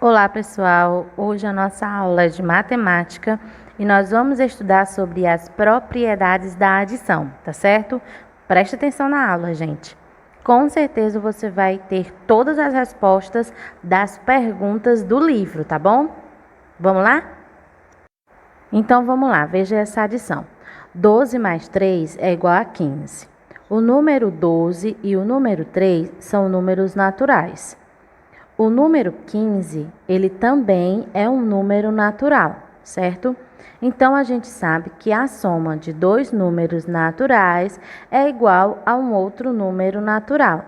Olá pessoal, hoje a nossa aula é de matemática e nós vamos estudar sobre as propriedades da adição, tá certo? Preste atenção na aula, gente. Com certeza você vai ter todas as respostas das perguntas do livro, tá bom? Vamos lá? Então vamos lá, veja essa adição. 12 mais 3 é igual a 15. O número 12 e o número 3 são números naturais. O número 15, ele também é um número natural, certo? Então, a gente sabe que a soma de dois números naturais é igual a um outro número natural.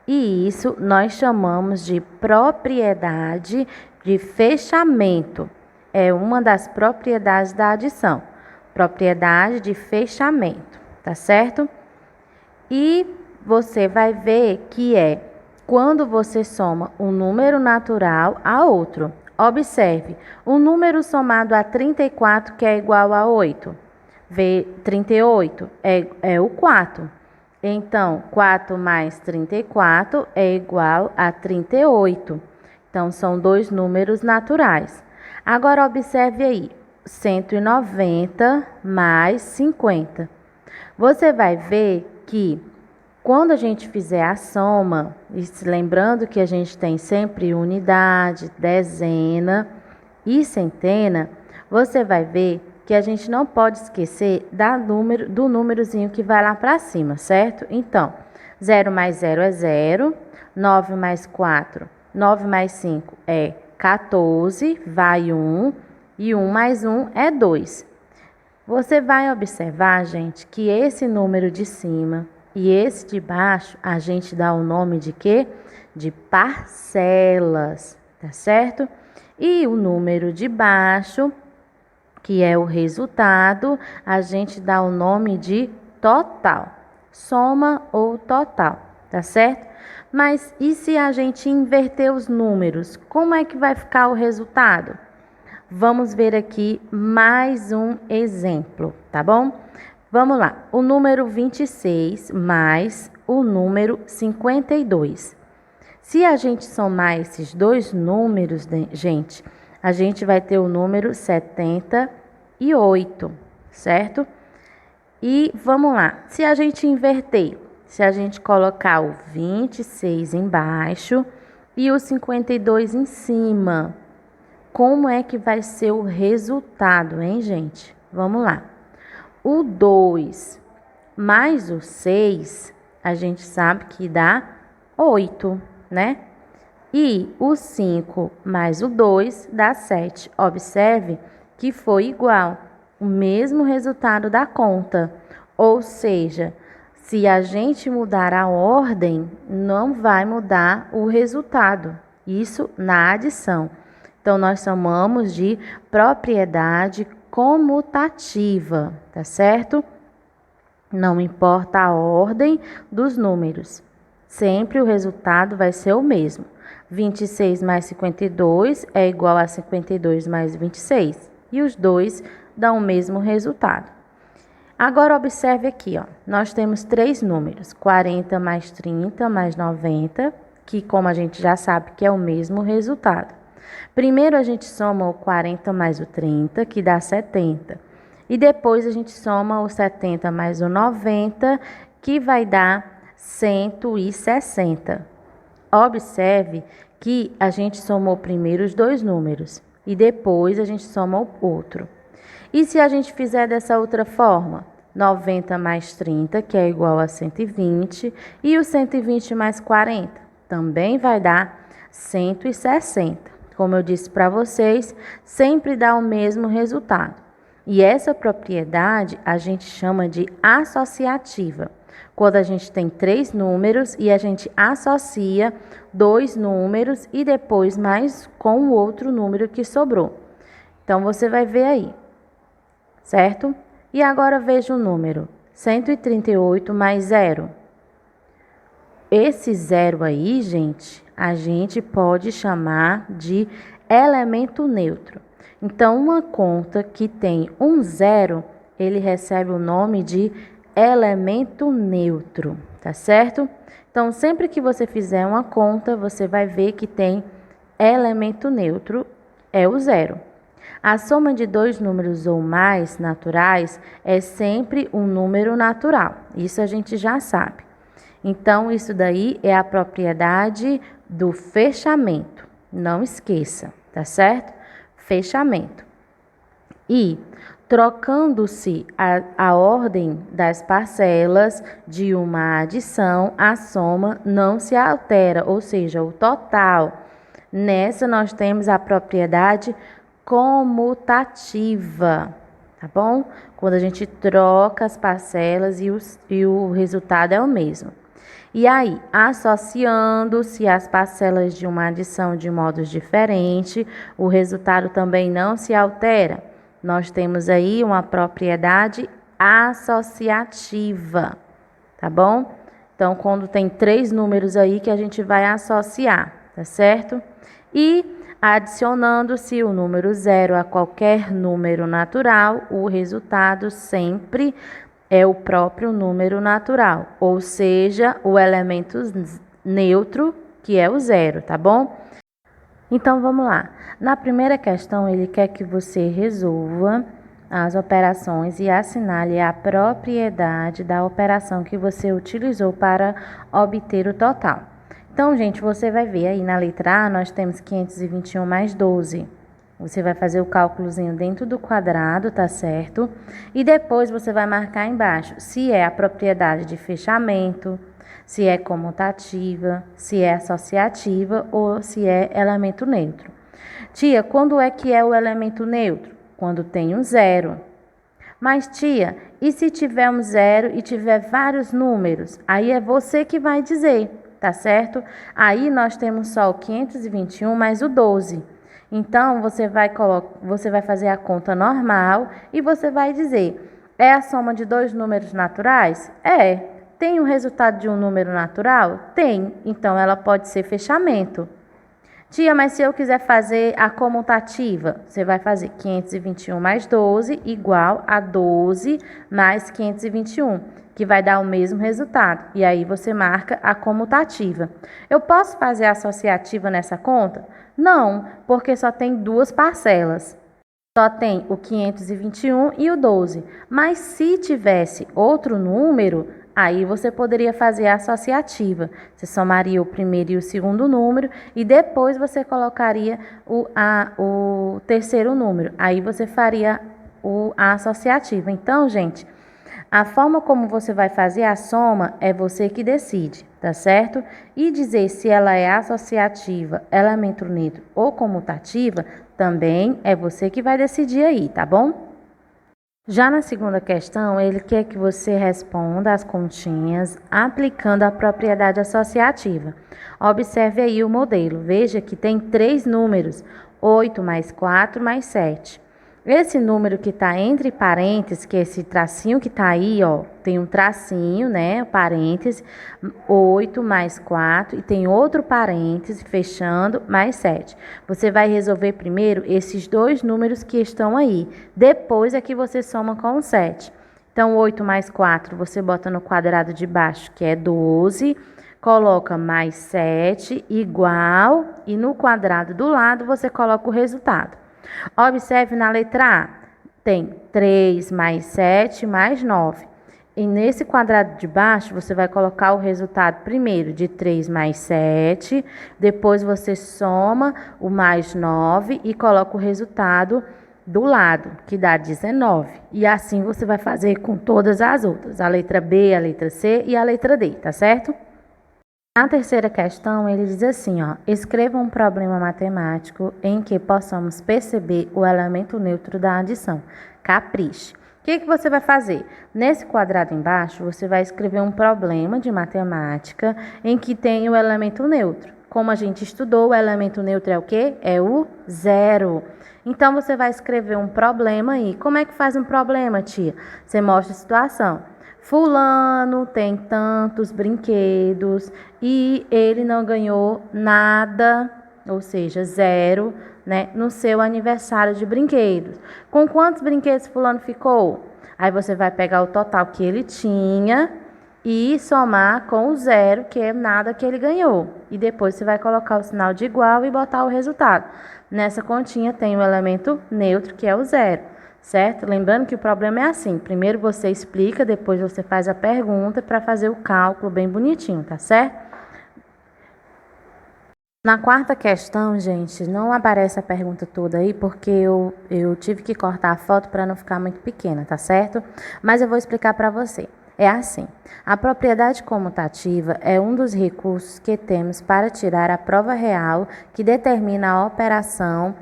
E isso nós chamamos de propriedade de fechamento. É uma das propriedades da adição. Propriedade de fechamento, tá certo? E você vai ver que quando você soma um número natural a outro. Observe, um número somado a 34 que é igual a 8. 38 é o 4. Então, 4 mais 34 é igual a 38. Então, são dois números naturais. Agora, observe aí, 190 mais 50. Você vai ver que quando a gente fizer a soma, e lembrando que a gente tem sempre unidade, dezena e centena, você vai ver que a gente não pode esquecer do númerozinho que vai lá para cima, certo? Então, 0 mais 0 é 0, 9 mais 4, 9 mais 5 é 14, vai 1, e 1 mais 1 é 2. Você vai observar, gente, que esse número de cima e esse de baixo, a gente dá o nome de quê? De parcelas, tá certo? E o número de baixo, que é o resultado, a gente dá o nome de total, soma ou total, tá certo? Mas e se a gente inverter os números, como é que vai ficar o resultado? Vamos ver aqui mais um exemplo, tá bom? Vamos lá, o número 26 mais o número 52. Se a gente somar esses dois números, gente, a gente vai ter o número 78, certo? E vamos lá, se a gente inverter, se a gente colocar o 26 embaixo e o 52 em cima, como é que vai ser o resultado, hein, gente? Vamos lá. O 2 mais o 6, a gente sabe que dá 8, né? E o 5 mais o 2 dá 7. Observe que foi igual, o mesmo resultado da conta. Ou seja, se a gente mudar a ordem, não vai mudar o resultado. Isso na adição. Então, nós chamamos de propriedade comutativa, tá certo? Não importa a ordem dos números, sempre o resultado vai ser o mesmo. 26 mais 52 é igual a 52 mais 26, e os dois dão o mesmo resultado. Agora, observe aqui, ó, nós temos três números, 40 mais 30 mais 90, que como a gente já sabe que é o mesmo resultado. Primeiro a gente soma o 40 mais o 30, que dá 70. E depois a gente soma o 70 mais o 90, que vai dar 160. Observe que a gente somou primeiro os dois números e depois a gente soma o outro. E se a gente fizer dessa outra forma? 90 mais 30, que é igual a 120, e o 120 mais 40 também vai dar 160. Como eu disse para vocês, sempre dá o mesmo resultado. E essa propriedade a gente chama de associativa. Quando a gente tem três números e a gente associa dois números e depois mais com o outro número que sobrou. Então, você vai ver aí, certo? E agora veja o número 138 mais 0. Esse zero aí, gente, a gente pode chamar de elemento neutro. Então, uma conta que tem um zero, ele recebe o nome de elemento neutro, tá certo? Então, sempre que você fizer uma conta, você vai ver que tem elemento neutro é o zero. A soma de dois números ou mais naturais é sempre um número natural. Isso a gente já sabe. Então, isso daí é a propriedade do fechamento. Não esqueça, tá certo? Fechamento. E, trocando-se a ordem das parcelas de uma adição, a soma não se altera, ou seja, o total. Nessa, nós temos a propriedade comutativa, tá bom? Quando a gente troca as parcelas e o resultado é o mesmo. E aí, associando-se as parcelas de uma adição de modos diferentes, o resultado também não se altera. Nós temos aí uma propriedade associativa, tá bom? Então, quando tem três números aí que a gente vai associar, tá certo? E adicionando-se o número zero a qualquer número natural, o resultado sempre é o próprio número natural, ou seja, o elemento neutro, que é o zero, tá bom? Então, vamos lá. Na primeira questão, ele quer que você resolva as operações e assinale a propriedade da operação que você utilizou para obter o total. Então, gente, você vai ver aí na letra A, nós temos 521 mais 12. Você vai fazer o cálculozinho dentro do quadrado, tá certo? E depois você vai marcar embaixo se é a propriedade de fechamento, se é comutativa, se é associativa ou se é elemento neutro. Tia, quando é que é o elemento neutro? Quando tem um zero. Mas, tia, e se tiver um zero e tiver vários números? Aí é você que vai dizer, tá certo? Aí nós temos só o 521 mais o 12. Então, você vai fazer a conta normal e você vai dizer, é a soma de dois números naturais? É. Tem o resultado de um número natural? Tem. Então, ela pode ser fechamento. Tia, mas se eu quiser fazer a comutativa, você vai fazer 521 mais 12 igual a 12 mais 521, que vai dar o mesmo resultado. E aí você marca a comutativa. Eu posso fazer a associativa nessa conta? Não, porque só tem duas parcelas. Só tem o 521 e o 12. Mas se tivesse outro número, aí você poderia fazer a associativa. Você somaria o primeiro e o segundo número e depois você colocaria o terceiro número. Aí você faria a associativa. Então, gente, a forma como você vai fazer a soma é você que decide, tá certo? E dizer se ela é associativa, elemento neutro ou comutativa, também é você que vai decidir aí, tá bom? Já na segunda questão, ele quer que você responda as continhas aplicando a propriedade associativa. Observe aí o modelo. Veja que tem três números, 8 mais 4 mais 7. Esse número que está entre parênteses, que é esse tracinho que está aí, ó, tem um tracinho, né, parêntese, 8 mais 4, e tem outro parêntese, fechando, mais 7. Você vai resolver primeiro esses dois números que estão aí, depois é que você soma com o 7. Então, 8 mais 4, você bota no quadrado de baixo, que é 12, coloca mais 7, igual, e no quadrado do lado você coloca o resultado. Observe na letra A, tem 3 mais 7 mais 9. E nesse quadrado de baixo, você vai colocar o resultado primeiro de 3 mais 7, depois você soma o mais 9 e coloca o resultado do lado, que dá 19. E assim você vai fazer com todas as outras, a letra B, a letra C e a letra D, tá certo? Na terceira questão, ele diz assim, ó, escreva um problema matemático em que possamos perceber o elemento neutro da adição. Capriche. O que você vai fazer? Nesse quadrado embaixo, você vai escrever um problema de matemática em que tem o elemento neutro. Como a gente estudou, o elemento neutro é o quê? É o zero. Então, você vai escrever um problema aí. Como é que faz um problema, tia? Você mostra a situação. Fulano tem tantos brinquedos e ele não ganhou nada, ou seja, zero, né, no seu aniversário de brinquedos. Com quantos brinquedos fulano ficou? Aí você vai pegar o total que ele tinha e somar com o zero, que é nada que ele ganhou. e depois você vai colocar o sinal de igual e botar o resultado. Nessa continha tem o elemento neutro, que é o zero, certo? Lembrando que o problema é assim, primeiro você explica, depois você faz a pergunta para fazer o cálculo bem bonitinho, tá certo? Na quarta questão, gente, não aparece a pergunta toda aí, porque eu tive que cortar a foto para não ficar muito pequena, tá certo? Mas eu vou explicar para você. É assim, a propriedade comutativa é um dos recursos que temos para tirar a prova real que determina a operação.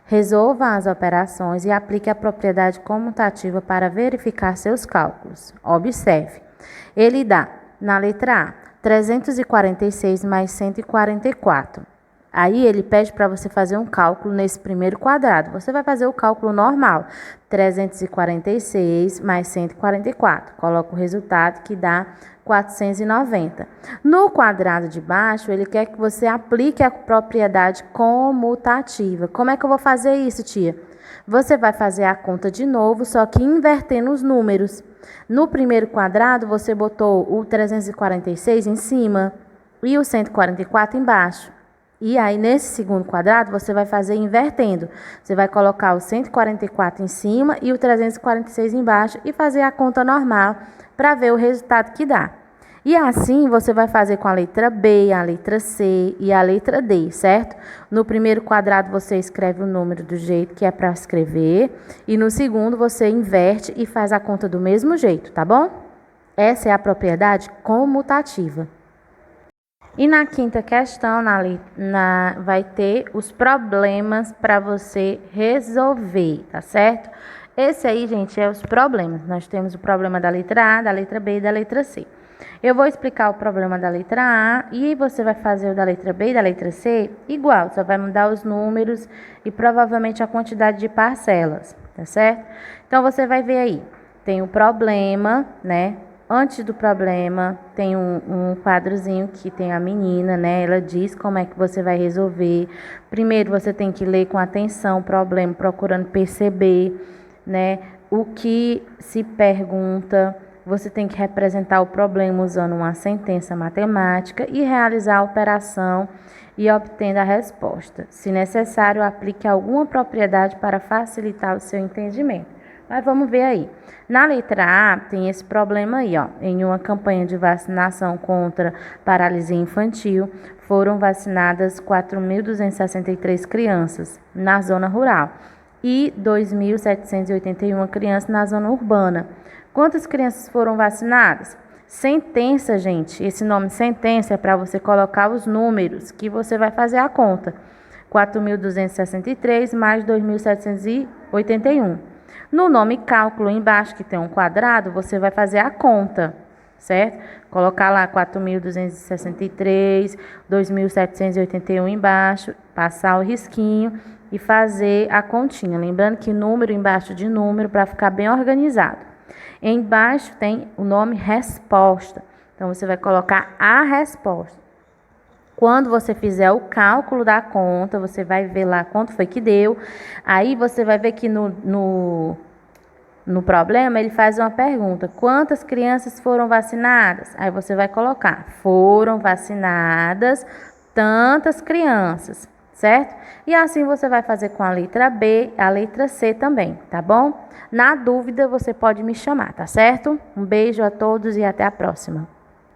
Resolva as operações e aplique a propriedade comutativa para verificar seus cálculos. Observe, ele dá, na letra A, 346 mais 144. Aí ele pede para você fazer um cálculo nesse primeiro quadrado. Você vai fazer o cálculo normal, 346 mais 144. Coloca o resultado que dá 490. No quadrado de baixo, ele quer que você aplique a propriedade comutativa. Como é que eu vou fazer isso, tia? Você vai fazer a conta de novo, só que invertendo os números. No primeiro quadrado, você botou o 346 em cima e o 144 embaixo. E aí, nesse segundo quadrado, você vai fazer invertendo. Você vai colocar o 144 em cima e o 346 embaixo e fazer a conta normal para ver o resultado que dá. E assim você vai fazer com a letra B, a letra C e a letra D, certo? No primeiro quadrado você escreve o número do jeito que é para escrever e no segundo você inverte e faz a conta do mesmo jeito, tá bom? Essa é a propriedade comutativa. E na quinta questão, vai ter os problemas para você resolver, tá certo? Esse aí, gente, é os problemas. Nós temos o problema da letra A, da letra B e da letra C. Eu vou explicar o problema da letra A e você vai fazer o da letra B e da letra C igual, só vai mudar os números e provavelmente a quantidade de parcelas, tá certo? Então, você vai ver aí, tem o problema, né? Antes do problema, tem um quadrozinho que tem a menina, né? Ela diz como é que você vai resolver. Primeiro, você tem que ler com atenção o problema, procurando perceber, né? O que se pergunta. Você tem que representar o problema usando uma sentença matemática e realizar a operação e obtendo a resposta. Se necessário, aplique alguma propriedade para facilitar o seu entendimento. Mas vamos ver aí. Na letra A, tem esse problema aí, ó. Em uma campanha de vacinação contra paralisia infantil, foram vacinadas 4.263 crianças na zona rural e 2.781 crianças na zona urbana. Quantas crianças foram vacinadas? Sentença, gente. Esse nome sentença é para você colocar os números que você vai fazer a conta. 4.263 mais 2.781. No nome cálculo, embaixo que tem um quadrado, você vai fazer a conta, certo? Colocar lá 4.263, 2.781 embaixo, passar o risquinho e fazer a continha. Lembrando que número embaixo de número para ficar bem organizado. Embaixo tem o nome resposta. Então, você vai colocar a resposta. Quando você fizer o cálculo da conta, você vai ver lá quanto foi que deu. Aí você vai ver que no problema ele faz uma pergunta: quantas crianças foram vacinadas? Aí você vai colocar: foram vacinadas tantas crianças, certo? E assim você vai fazer com a letra B, a letra C também, tá bom? Na dúvida, você pode me chamar, tá certo? Um beijo a todos e até a próxima.